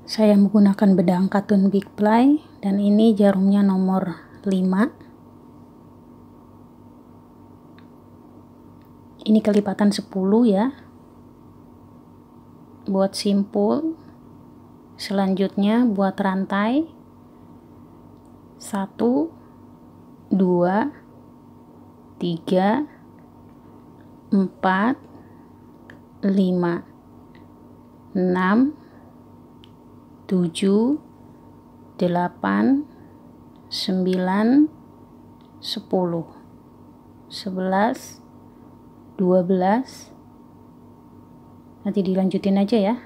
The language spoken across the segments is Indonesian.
Saya menggunakan benang katun big ply dan ini jarumnya nomor 5. Ini kelipatan 10 ya. Buat simpul. Selanjutnya buat rantai 1 2 3 4 5 6 7 8 9 10 11 12, nanti dilanjutin aja ya,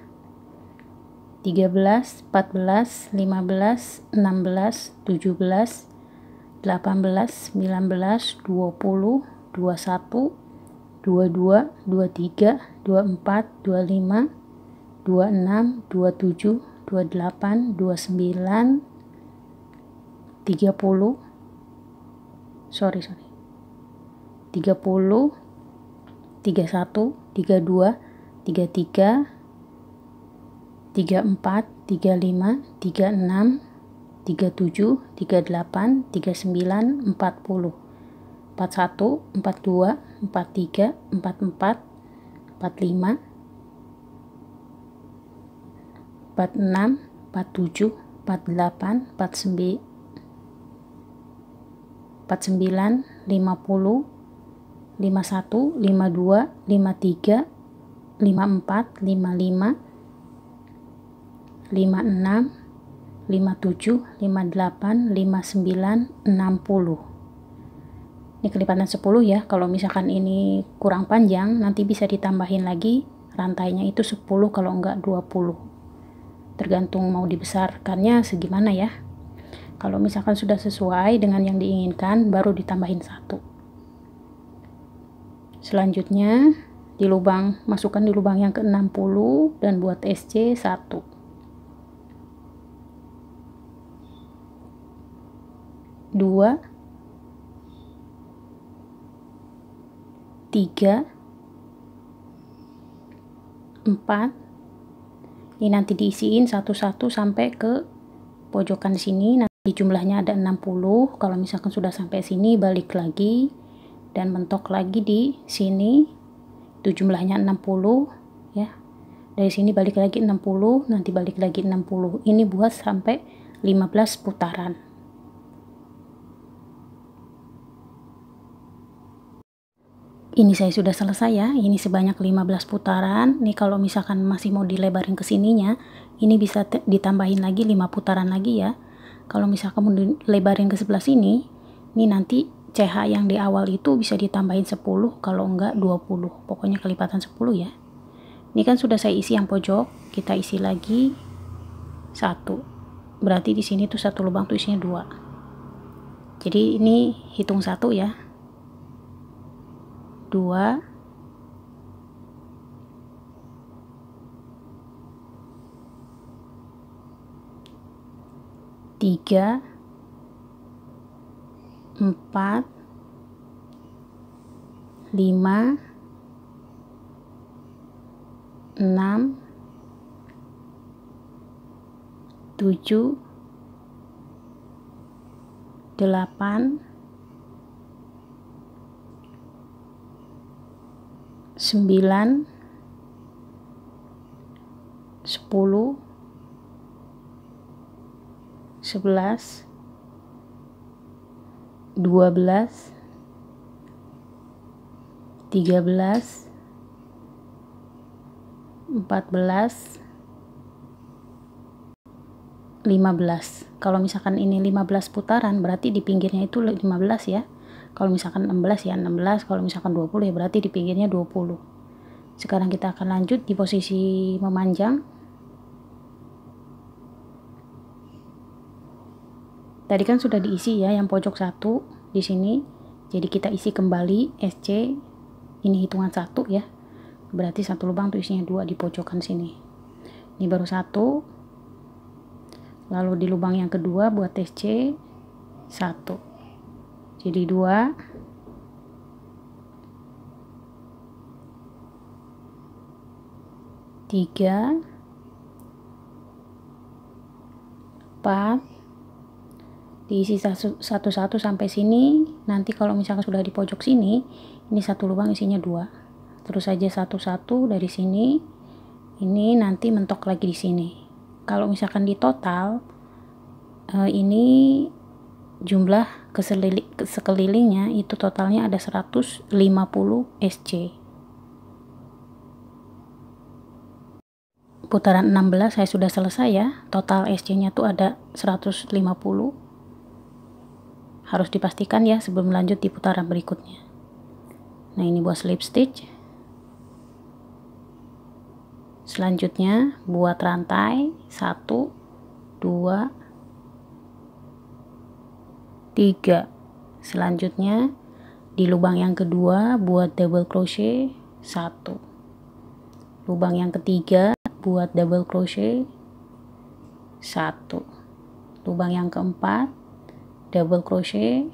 13 14 15 16 17 18 19 20 21 22 23 24 25 26 27 28 29 30 30 31 32 33 34 35 36 37 38 39 40 41 42 43 44 45 46 47 48 49 50 51 52 53 54 55 56 57 58 59 60. Ini kelipatan 10 ya. Kalau misalkan ini kurang panjang nanti bisa ditambahin lagi rantainya itu 10 kalau enggak 20, tergantung mau dibesarkannya segimana ya. Kalau misalkan sudah sesuai dengan yang diinginkan baru ditambahin 1. Selanjutnya di lubang, masukkan di lubang yang ke-60 dan buat SC 1 2 3 4. Ini nanti diisiin satu-satu sampai ke pojokan sini. Nanti jumlahnya ada 60. Kalau misalkan sudah sampai sini balik lagi dan mentok lagi di sini, itu jumlahnya 60 ya. Dari sini balik lagi 60, nanti balik lagi 60. Ini buat sampai 15 putaran. Ini saya sudah selesai ya. Ini sebanyak 15 putaran. Nih kalau misalkan masih mau dilebarin ke sininya, ini bisa ditambahin lagi 5 putaran lagi ya. Kalau misalkan mau dilebarin ke sebelah sini, ini nanti CH yang di awal itu bisa ditambahin 10, kalau enggak 20. Pokoknya kelipatan 10 ya. Ini kan sudah saya isi yang pojok, kita isi lagi 1. Berarti di sini tuh satu lubang tuh isinya 2. Jadi ini hitung 1 ya. 2 3 4 5 6 7 8 9 10 11 12 13 14 15. Kalau misalkan ini 15 putaran berarti di pinggirnya itu 15 ya. Kalau misalkan 16 ya 16, kalau misalkan 20 ya berarti di pinggirnya 20. Sekarang kita akan lanjut di posisi memanjang. Tadi kan sudah diisi ya yang pojok 1 di sini. Jadi kita isi kembali SC. Ini hitungan 1 ya. Berarti satu lubang tuh isinya 2 di pojokan sini. Ini baru 1. Lalu di lubang yang kedua buat SC 1. Jadi 2. 3 4, diisi satu-satu sampai sini. Nanti kalau misalkan sudah di pojok sini, ini satu lubang isinya 2, terus saja satu-satu dari sini, ini nanti mentok lagi di sini. Kalau misalkan di total ini jumlah sekelilingnya itu totalnya ada 150 SC. Putaran 16 saya sudah selesai ya. Total SC nya tuh ada 150. Harus dipastikan ya sebelum lanjut di putaran berikutnya. Nah, ini buat slip stitch. Selanjutnya buat rantai 1, 2, 3. Selanjutnya di lubang yang kedua buat double crochet 1. Lubang yang ketiga buat double crochet 1. Lubang yang keempat double crochet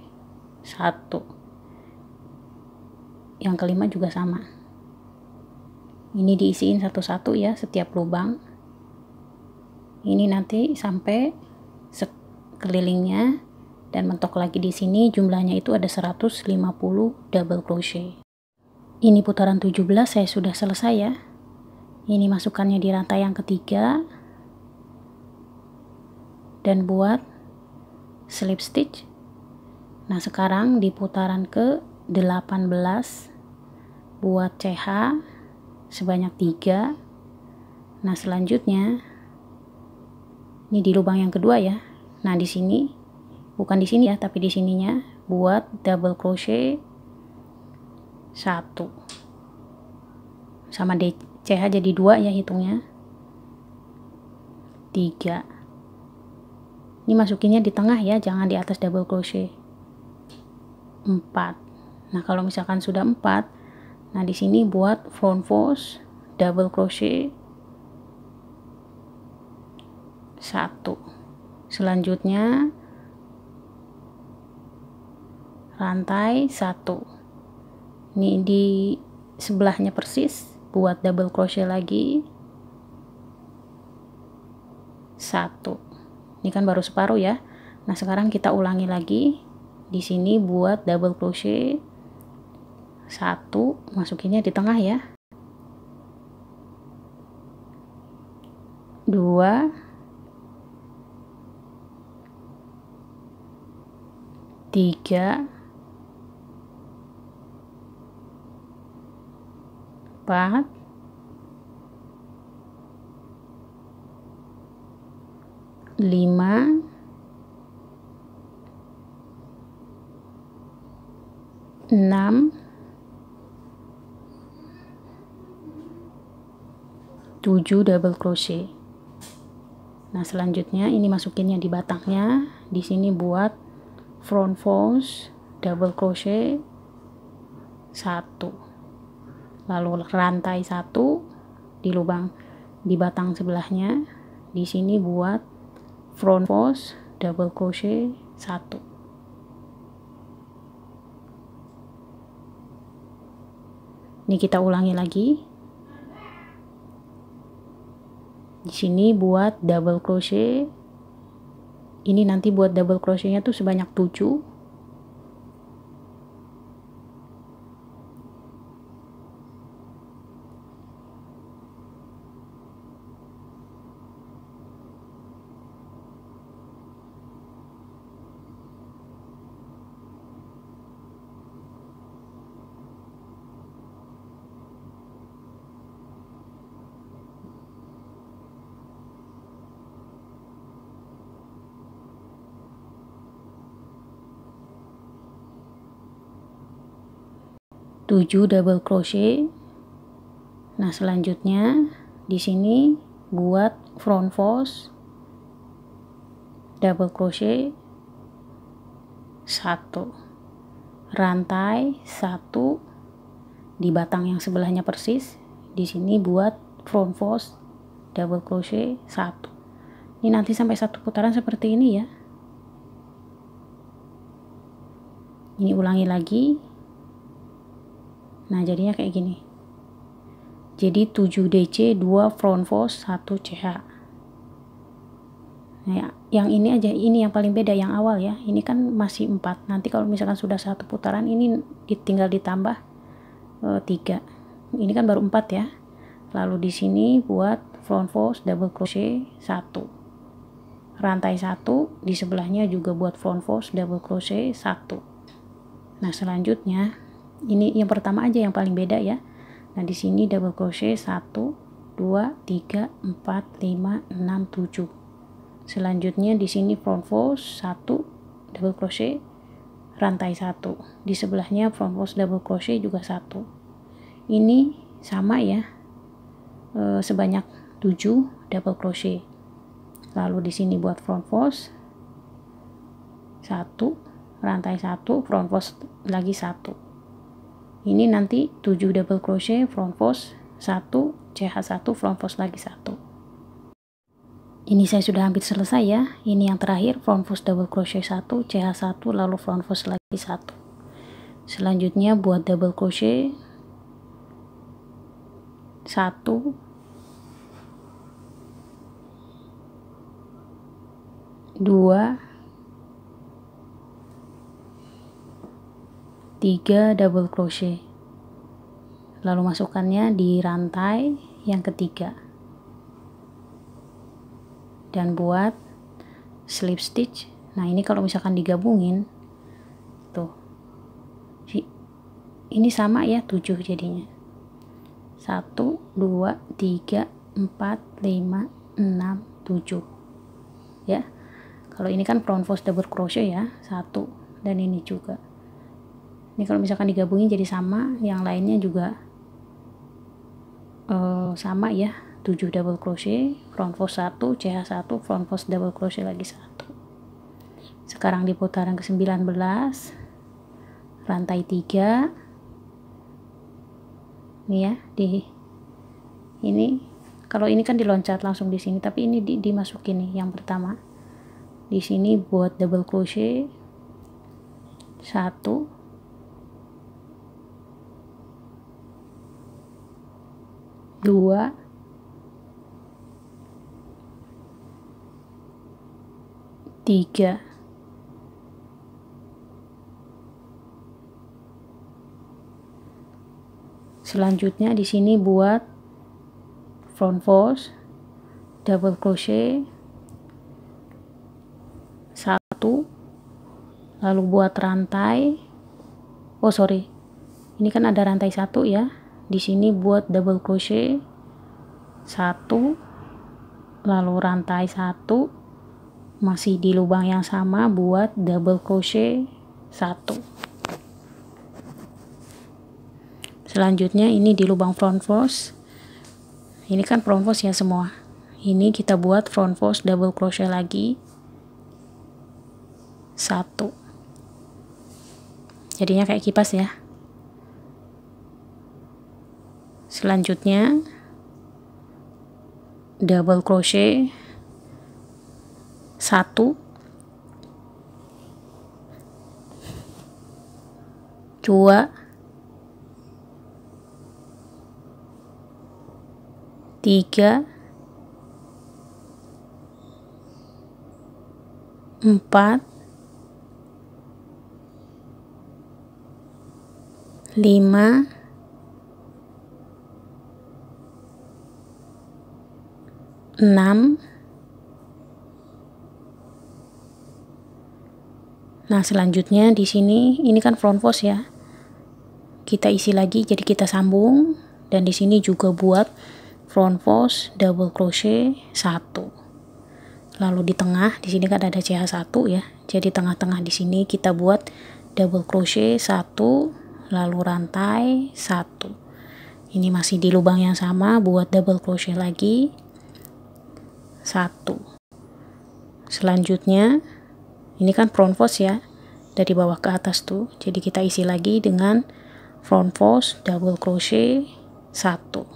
1. Yang kelima juga sama. Ini diisiin satu-satu ya setiap lubang. Ini nanti sampai sekelilingnya dan mentok lagi di sini, jumlahnya itu ada 150 double crochet. Ini putaran 17 saya sudah selesai ya. Ini masukkannya di rantai yang ketiga dan buat slip stitch. Nah, sekarang di putaran ke 18 buat CH sebanyak 3. Nah, selanjutnya ini di lubang yang kedua ya. Nah, di sini bukan di sini ya, tapi di sininya buat double crochet 1. Sama CH jadi 2 ya hitungnya. 3. Ini masukinnya di tengah ya, jangan di atas double crochet. 4. Nah, kalau misalkan sudah 4, nah di sini buat front fold double crochet 1. Selanjutnya rantai 1. Ini di sebelahnya persis buat double crochet lagi 1. Ini kan baru separuh ya. Nah, sekarang kita ulangi lagi. Di sini buat double crochet 1, masukinnya di tengah ya. 2, 3, 4, 5, 6, 7 double crochet. Nah, selanjutnya ini masukinnya di batangnya. Di sini buat front fold double crochet 1. Lalu rantai 1 di lubang di batang sebelahnya. Di sini buat front fold double crochet 1. Ini kita ulangi lagi. Di sini buat double crochet. Ini nanti buat double crochetnya tuh sebanyak 7. Tujuh double crochet. Nah, selanjutnya di sini buat front fold double crochet 1. Rantai 1 di batang yang sebelahnya persis. Di sini buat front fold double crochet 1. Ini nanti sampai satu putaran seperti ini ya. Ini ulangi lagi. Nah, jadinya kayak gini. Jadi 7 DC, 2 front fold, 1 CH. Nah, yang ini aja, ini yang paling beda yang awal ya. Ini kan masih 4. Nanti kalau misalkan sudah 1 putaran ini tinggal ditambah 3. Ini kan baru 4 ya. Lalu di sini buat front fold double crochet 1. Rantai 1, di sebelahnya juga buat front fold double crochet 1. Nah, selanjutnya ini yang pertama aja yang paling beda ya. Nah, di sini double crochet 1, 2, 3, 4, 5, 6, 7. Selanjutnya di sini front fold 1 double crochet rantai 1. Di sebelahnya front fold double crochet juga 1. Ini sama ya. Sebanyak 7 double crochet. Lalu di sini buat front fold 1, rantai 1, front fold lagi 1. Ini nanti 7 double crochet, front fold 1, CH1, front fold lagi 1. Ini saya sudah hampir selesai ya. Ini yang terakhir front fold double crochet 1, CH1, lalu front fold lagi 1. Selanjutnya buat double crochet 1, 2, 3 double crochet. Lalu masukkannya di rantai yang ketiga. Dan buat slip stitch. Nah, ini kalau misalkan digabungin tuh, ini sama ya, 7 jadinya. 1, 2, 3, 4, 5, 6, 7 ya. Kalau ini kan front fold double crochet ya, 1, dan ini juga. Ini kalau misalkan digabungin jadi sama, yang lainnya juga sama ya, 7 double crochet, front fold 1, CH1, front fold double crochet lagi 1. Sekarang di putaran ke-19 rantai 3 nih ya, ini kalau ini kan diloncat langsung di sini, tapi ini dimasukin nih yang pertama. Di sini buat double crochet 1, 2, 3, selanjutnya di sini buat front fold double crochet 1, lalu buat rantai, ini kan ada rantai 1 ya. Di sini buat double crochet 1, lalu rantai 1, masih di lubang yang sama buat double crochet 1. Selanjutnya ini di lubang front fold. Ini kan front fold ya semua. Ini kita buat front fold double crochet lagi 1. Jadinya kayak kipas ya. Selanjutnya double crochet 1, 2, 3, 4, 5, 6. Nah, selanjutnya di sini ini kan front fold ya. Kita isi lagi, jadi kita sambung, dan di sini juga buat front fold double crochet 1. Lalu di tengah di sini kan ada CH1 ya. Jadi tengah-tengah di sini kita buat double crochet 1, lalu rantai 1. Ini masih di lubang yang sama, buat double crochet lagi 1. Selanjutnya ini kan front fold ya, dari bawah ke atas tuh. Jadi kita isi lagi dengan front fold double crochet 1.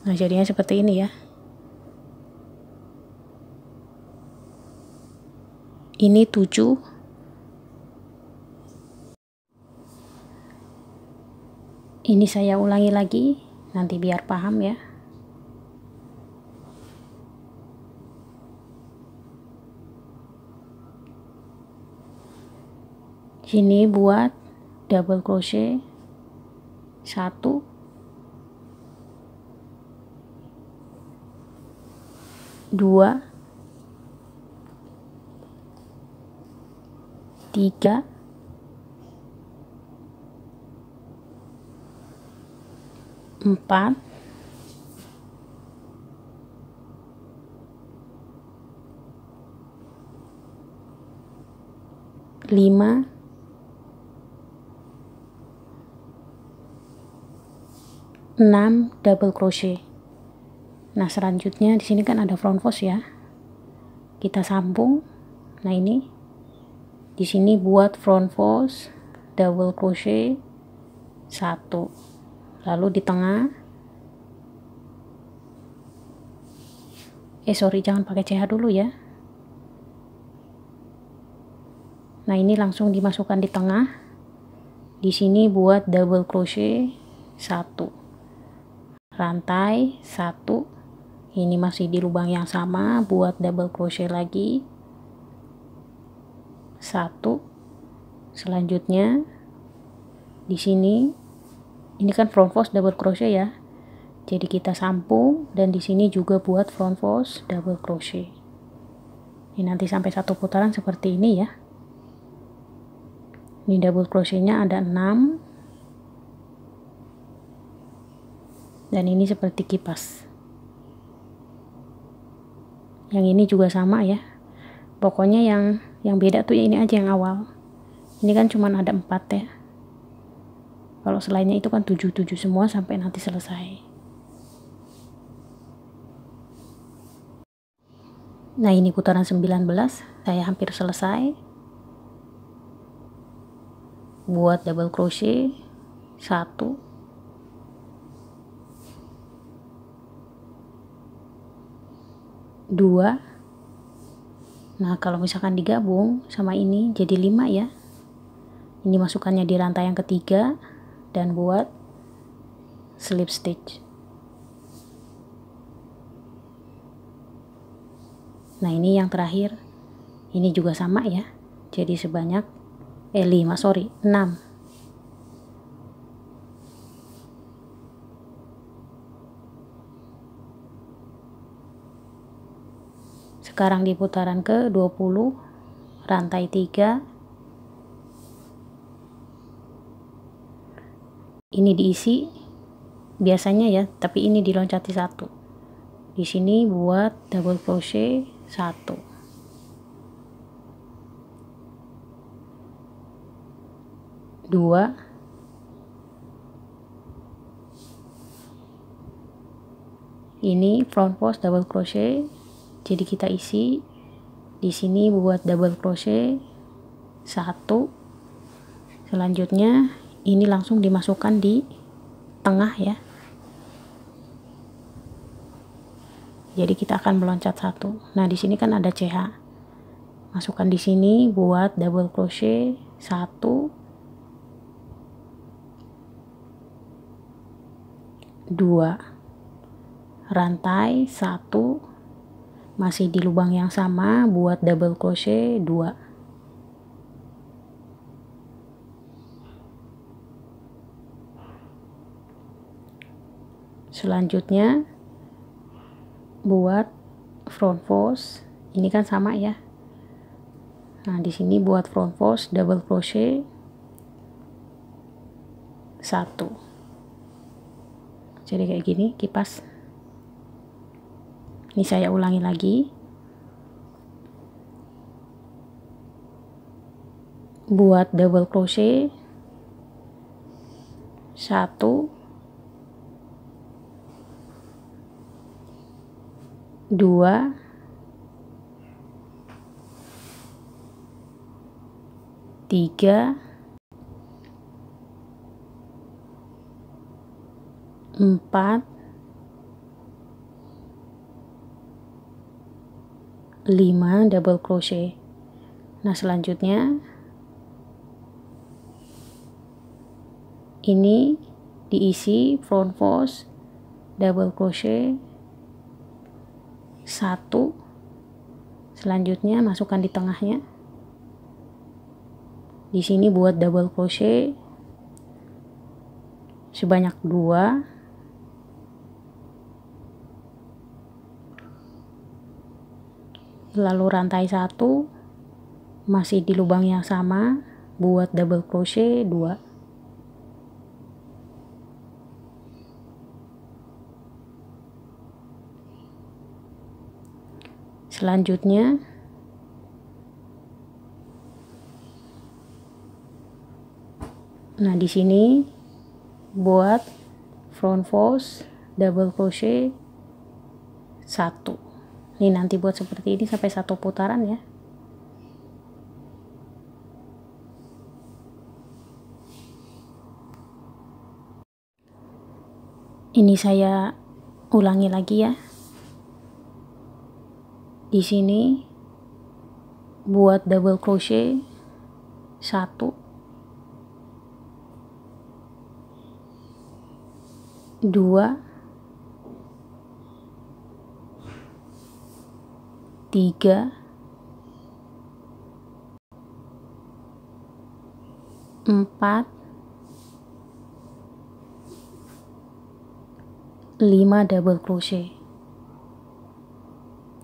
Nah, jadinya seperti ini ya. Ini 7. Ini saya ulangi lagi nanti biar paham ya. Sini buat double crochet 1, 2, 3, 4, 5, 6 double crochet. Nah, selanjutnya di sini kan ada front fold ya. Kita sambung. Nah, ini di sini buat front fold double crochet 1. Lalu di tengah jangan pakai CH dulu ya. Nah, ini langsung dimasukkan di tengah. Di sini buat double crochet 1. Rantai 1. Ini masih di lubang yang sama, buat double crochet lagi 1. Selanjutnya di sini ini kan front fold double crochet ya. Jadi kita sambung dan di sini juga buat front fold double crochet. Ini nanti sampai 1 putaran seperti ini ya. Ini double crochetnya ada 6. Dan ini seperti kipas. Yang ini juga sama ya. Pokoknya yang beda tuh ini aja yang awal. Ini kan cuman ada 4 ya. Kalau selainnya itu kan 7 semua sampai nanti selesai. Nah, ini putaran 19, saya hampir selesai. Buat double crochet 1, 2. Nah, kalau misalkan digabung sama ini jadi 5 ya. Ini masukannya di rantai yang ketiga dan buat slip stitch. Nah, ini yang terakhir. Ini juga sama ya. Jadi sebanyak 6. Sekarang di putaran ke-20, rantai 3. Ini diisi biasanya ya, tapi ini diloncati 1. Di sini buat double crochet 1. 2. Ini front fold double crochet. Jadi kita isi di sini buat double crochet 1. Selanjutnya ini langsung dimasukkan di tengah ya. Jadi kita akan meloncat 1. Nah, di sini kan ada CH. Masukkan di sini buat double crochet 1, 2. Rantai 1. Masih di lubang yang sama, buat double crochet 2. Selanjutnya buat front fold. Ini kan sama ya. Nah, di sini buat front fold double crochet 1. Jadi kayak gini kipas. Ini saya ulangi lagi. Buat double crochet 1, 2, 3, 4, 5 double crochet. Nah, selanjutnya ini diisi front fold double crochet 1. Selanjutnya masukkan di tengahnya Di sini buat double crochet sebanyak 2, lalu rantai 1, masih di lubang yang sama, buat double crochet 2. Selanjutnya di sini buat front fold double crochet 1. Ini nanti buat seperti ini sampai 1 putaran ya. Ini saya ulangi lagi ya. Di sini buat double crochet 1, 2, 3, 4, 5 double crochet.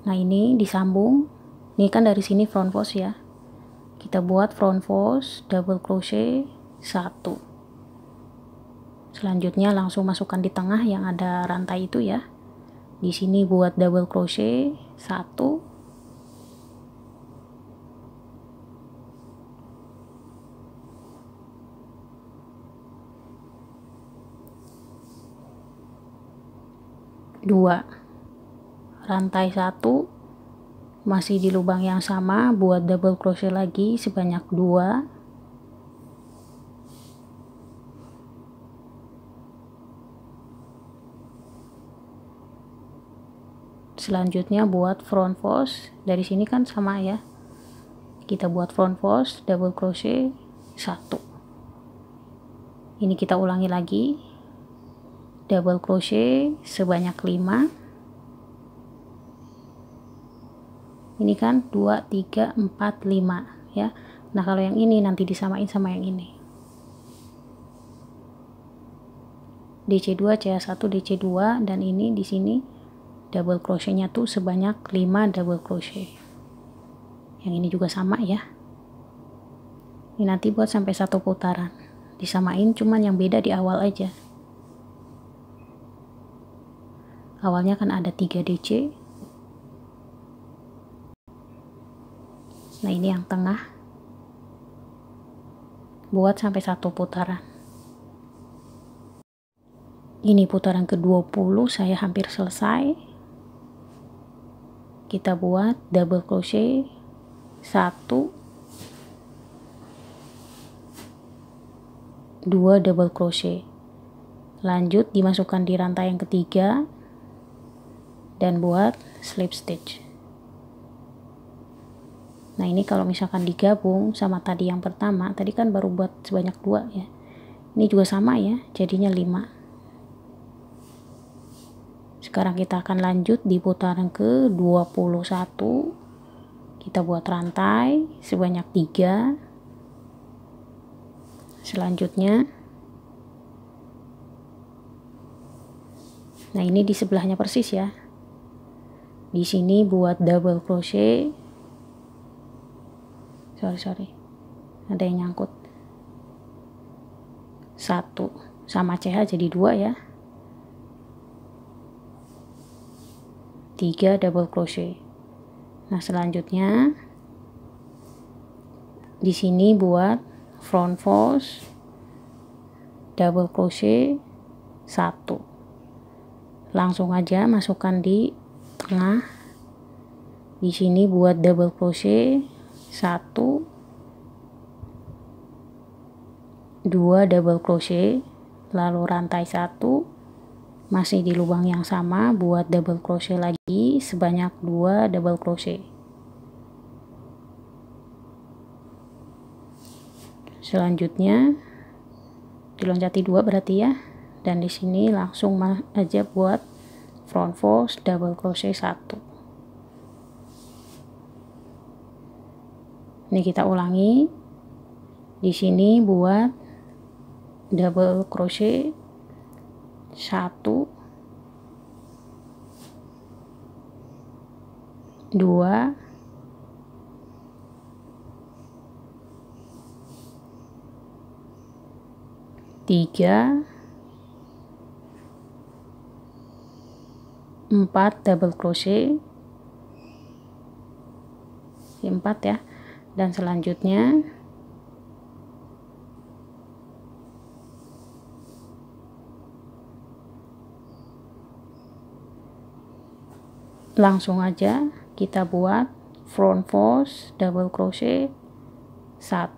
Nah, ini disambung. Ini kan dari sini front fold ya. Kita buat front fold double crochet 1. Selanjutnya langsung masukkan di tengah yang ada rantai itu ya. Di sini buat double crochet 1. Dua. Rantai 1, masih di lubang yang sama, buat double crochet lagi sebanyak 2. Selanjutnya buat front fold, dari sini kan sama ya, kita buat front fold double crochet 1. Ini kita ulangi lagi, double crochet sebanyak 5. Ini kan 2, 3, 4, 5 ya. Nah, kalau yang ini nanti disamain sama yang ini. DC2, CA1, DC2, dan ini di sini double crochetnya tuh sebanyak 5 double crochet. Yang ini juga sama ya. Ini nanti buat sampai 1 putaran. Disamain, cuman yang beda di awal aja. Awalnya kan ada 3 DC. Nah, ini yang tengah. Buat sampai 1 putaran. Ini putaran ke-20, saya hampir selesai. Kita buat double crochet 1, 2 double crochet. Lanjut dimasukkan di rantai yang ketiga dan buat slip stitch. Nah, ini kalau misalkan digabung sama tadi yang pertama, tadi kan baru buat sebanyak 2 ya. Ini juga sama ya, jadinya 5. Sekarang kita akan lanjut di putaran ke-21. Kita buat rantai sebanyak 3. Selanjutnya, nah ini di sebelahnya persis ya. Di sini buat double crochet. Sorry, ada yang nyangkut. 1 sama CH jadi 2 ya. 3 double crochet. Nah, selanjutnya di sini buat front fold double crochet 1. Langsung aja masukkan di tengah. Di sini buat double crochet 1, 2 double crochet, lalu rantai 1, masih di lubang yang sama, buat double crochet lagi sebanyak 2 double crochet. Selanjutnya diloncati 2 berarti ya, dan di sini langsung aja buat front fold double crochet 1. Ini kita ulangi. Di sini buat double crochet 1, 2, 3, 4 double crochet, 4 ya, dan selanjutnya langsung aja kita buat front fold double crochet 1,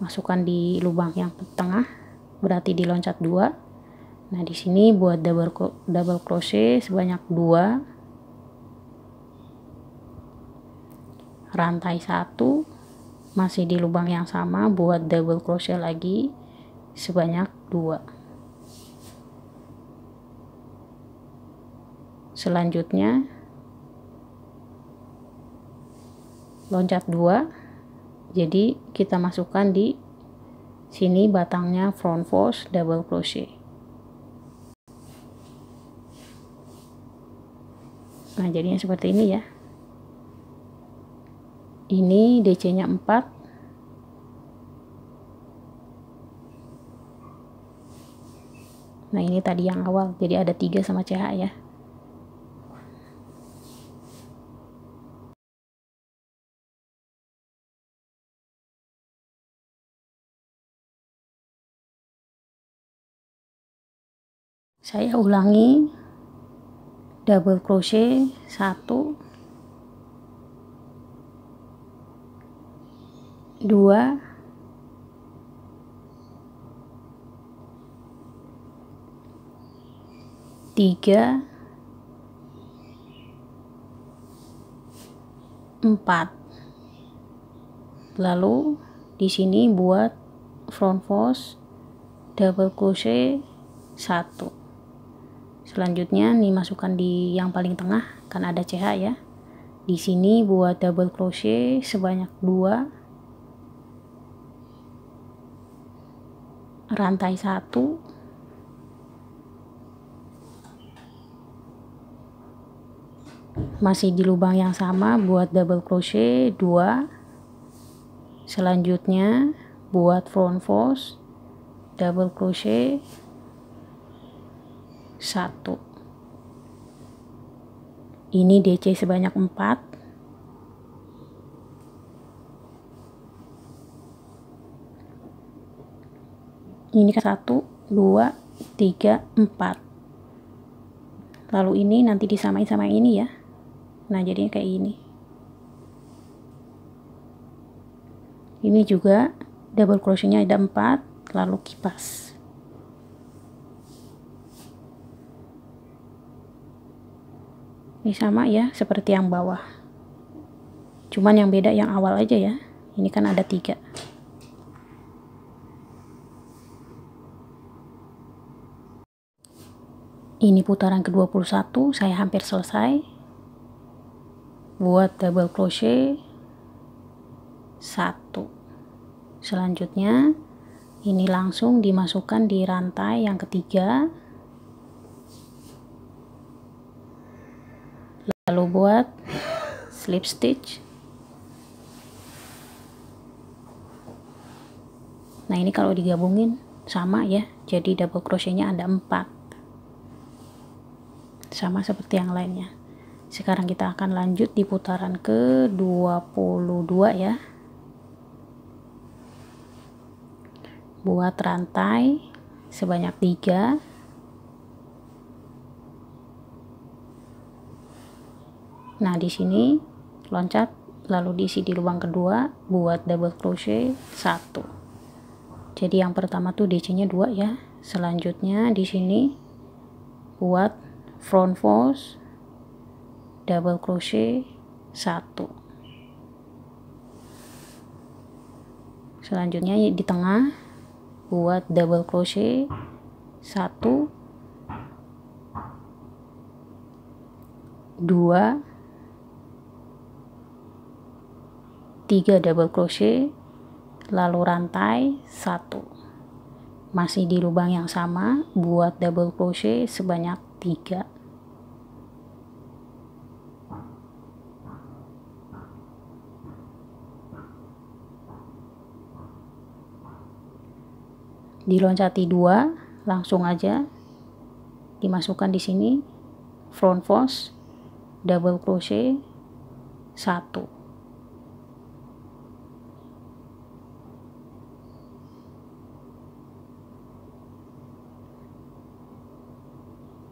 masukkan di lubang yang tengah, berarti di loncat 2. Nah, di sini buat double crochet sebanyak 2, rantai 1, masih di lubang yang sama buat double crochet lagi sebanyak 2. Selanjutnya loncat 2, jadi kita masukkan di sini batangnya front fold double crochet. Nah, jadinya seperti ini ya. Ini DC nya 4. Nah, ini tadi yang awal, jadi ada 3 sama CH ya. Saya ulangi double crochet 1, 2, 3, 4. Lalu di sini buat front fold double crochet 1. Selanjutnya nih masukkan di yang paling tengah, kan ada CH ya. Di sini buat double crochet sebanyak 2, rantai 1, masih di lubang yang sama buat double crochet 2. Selanjutnya buat front fold double crochet 1. Ini DC sebanyak 4. Ini 1, 2, 3, 4. Lalu ini nanti disamain sama yang ini ya. Nah, jadinya kayak ini. Ini juga double crochetnya ada 4, lalu kipas. Ini sama ya, seperti yang bawah. Cuman yang beda yang awal aja ya. Ini kan ada 3. Ini putaran ke-21, saya hampir selesai. Buat double crochet 1. Selanjutnya ini langsung dimasukkan di rantai yang ketiga. Lalu buat slip stitch. Nah, ini kalau digabungin sama ya, jadi double crochetnya ada 4, sama seperti yang lainnya. Sekarang kita akan lanjut di putaran ke-22 ya. Buat rantai sebanyak 3. Nah, di sini loncat, lalu diisi di lubang kedua buat double crochet 1. Jadi yang pertama tuh DC-nya 2 ya. Selanjutnya di sini buat front fold double crochet 1. Selanjutnya di tengah buat double crochet 1, 2, 3 double crochet, lalu rantai 1, masih di lubang yang sama, buat double crochet sebanyak 3. Diloncati 2, langsung aja dimasukkan di sini front fold, double crochet 1.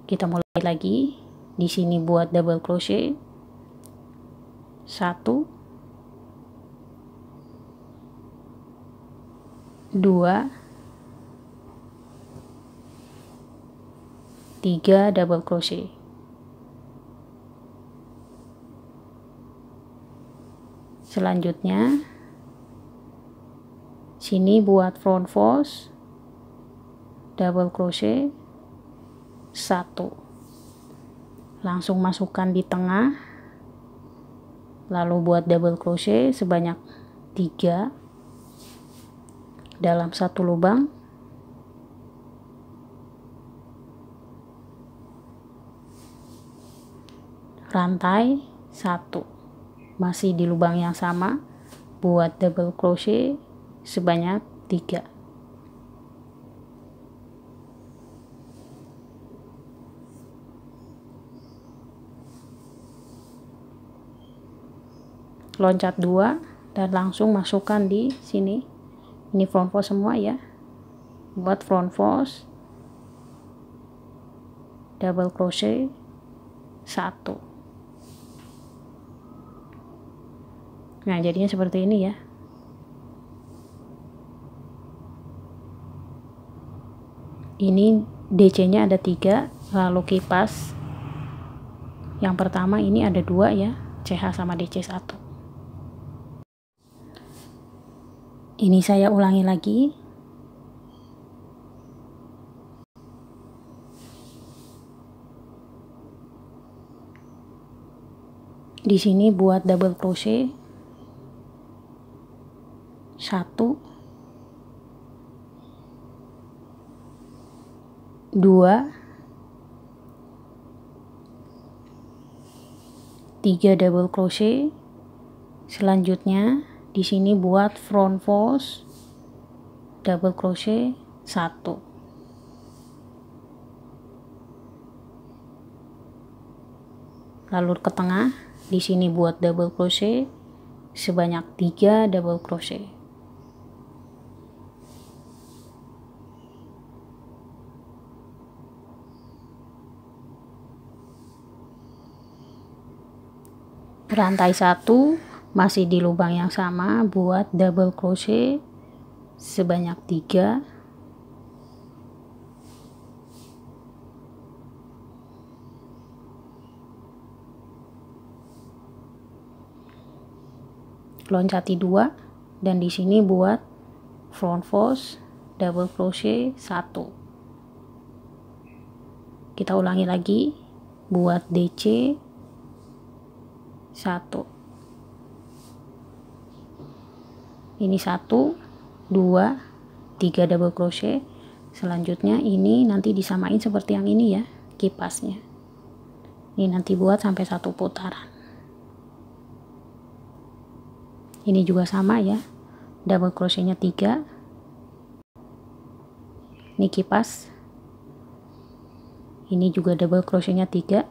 Kita mulai lagi. Di sini buat double crochet 1, 2, 3 double crochet. Selanjutnya sini buat front fold, double crochet 1, langsung masukkan di tengah, lalu buat double crochet sebanyak 3 dalam satu lubang, rantai 1, masih di lubang yang sama, buat double crochet sebanyak 3. Loncat 2 dan langsung masukkan di sini. Ini front fold semua ya. Buat front fold, double crochet 1. Nah, jadinya seperti ini ya. Ini DC-nya ada 3, lalu kipas yang pertama ini ada 2 ya, CH sama DC 1. Ini saya ulangi lagi. Di sini buat double crochet 1, 2, 3 double crochet. Selanjutnya di sini buat front fold, double crochet 1. Lalu ke tengah, di sini buat double crochet sebanyak 3 double crochet. Rantai 1 masih di lubang yang sama, buat double crochet sebanyak 3. Loncati 2 dan di sini buat front fold, double crochet 1. Kita ulangi lagi, buat DC 1. Ini 1, 2, 3 double crochet. Selanjutnya ini nanti disamain seperti yang ini ya, kipasnya. Ini nanti buat sampai 1 putaran. Ini juga sama ya, double crochetnya 3. Ini kipas. Ini juga double crochetnya 3.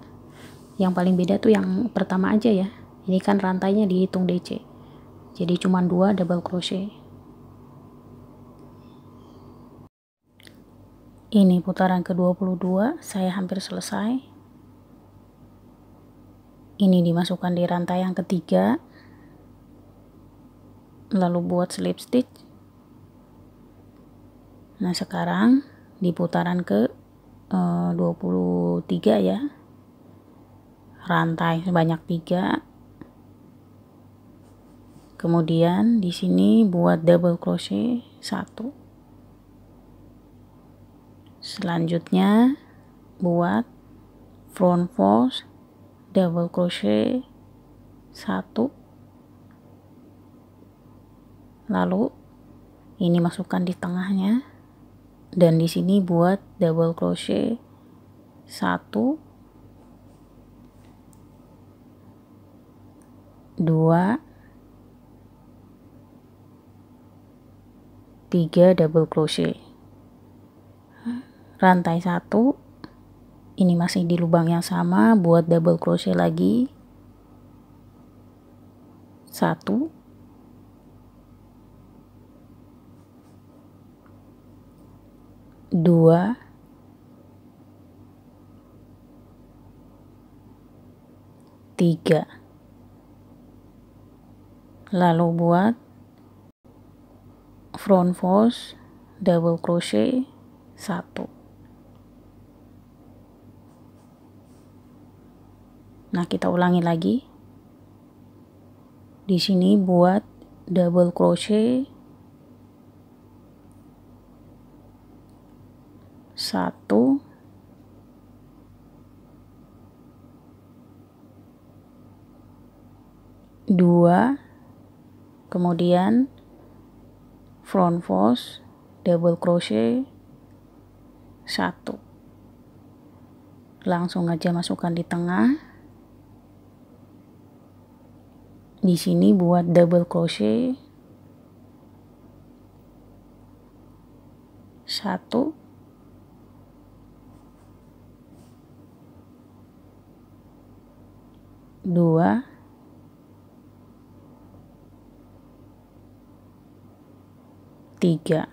Yang paling beda tuh yang pertama aja ya. Ini kan rantainya dihitung DC. Jadi cuma 2 double crochet. Ini putaran ke-22, saya hampir selesai. Ini dimasukkan di rantai yang ketiga. Lalu buat slip stitch. Nah, sekarang di putaran ke 23 ya. Rantai sebanyak 3. Kemudian di sini buat double crochet 1. Selanjutnya buat front fold, double crochet 1. Lalu Ini masukkan di tengahnya, dan di sini buat double crochet 1, 2, 3 double crochet. Rantai 1, ini masih di lubang yang sama, buat double crochet lagi 1, 2, 3. Lalu buat front fold double crochet 1. Nah, kita ulangi lagi. Di sini buat double crochet 1, 2, kemudian front fold double crochet 1. Langsung aja masukkan di tengah. Di sini buat double crochet 1, 2, 3.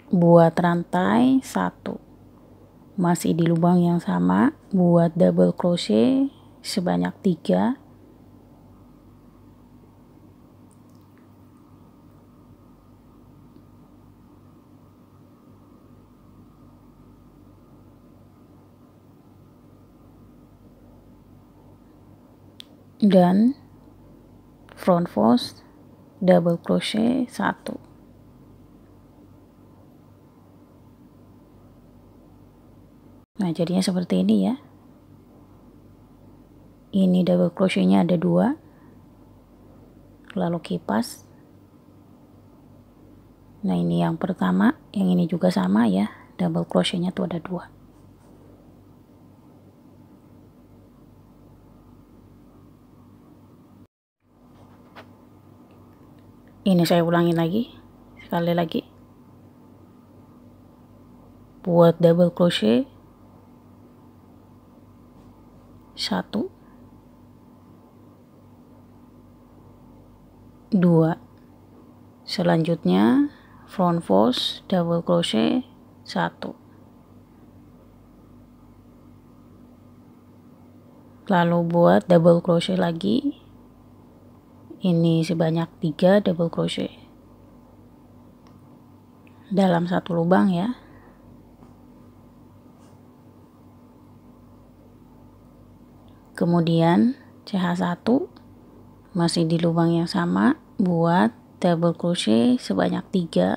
Buat rantai 1. Masih di lubang yang sama, buat double crochet sebanyak 3. Dan front fold double crochet 1. Nah, jadinya seperti ini ya. Ini double crochetnya ada 2, lalu kipas. Nah, ini yang pertama, yang ini juga sama ya, double crochetnya tuh ada 2. Ini saya ulangi lagi, sekali lagi. Buat double crochet 1, 2. Selanjutnya front fold double crochet 1. Lalu buat double crochet lagi. Ini sebanyak 3 double crochet dalam satu lubang ya. Kemudian CH1 masih di lubang yang sama, buat double crochet sebanyak 3.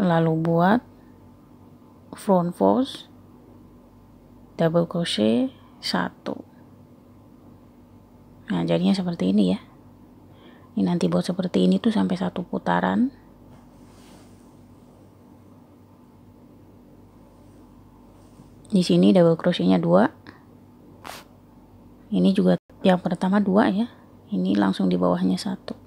Lalu buat front fold double crochet 1. Nah, jadinya seperti ini ya. Ini nanti buat seperti ini tuh sampai 1 putaran. Di sini double crochetnya 2. Ini juga yang pertama 2 ya. Ini langsung di bawahnya 1.